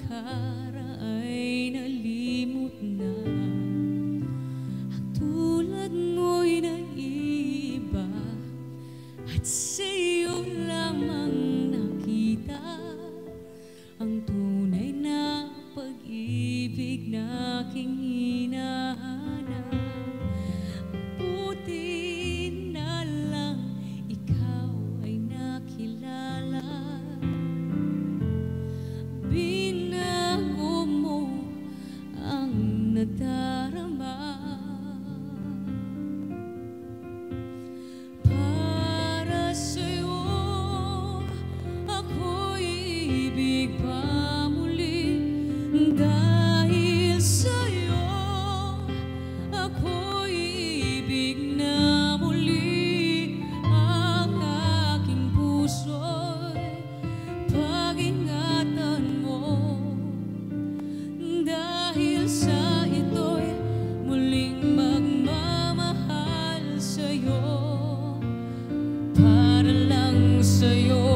akara ay nalimot na. Ang tulad mo'y naiba at sa'yo lamang nakita ang tunay na pag-ibig na aking hinahanap. Buti na lang ikaw ay nakilala. Binago mo ang nadarama. Para sa'yo ako'y ibig pa muli. Dahil sa'yo ako'y ibig na muli. Ang aking puso'y pag-ingatan mo. Dahil sa ito'y muling magmamahal sa'yo. Para lang sa'yo,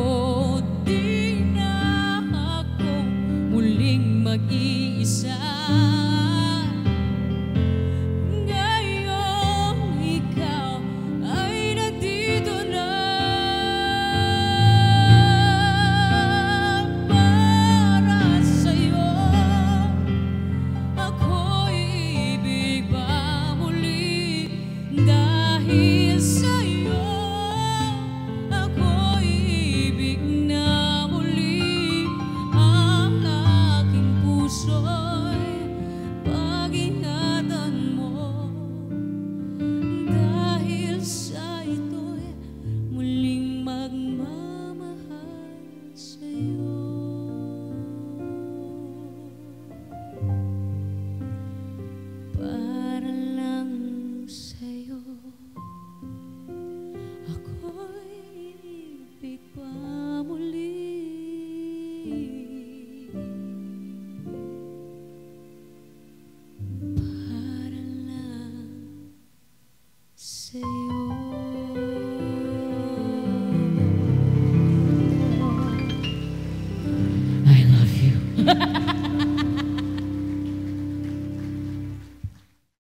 di na ako muling mag-iisa.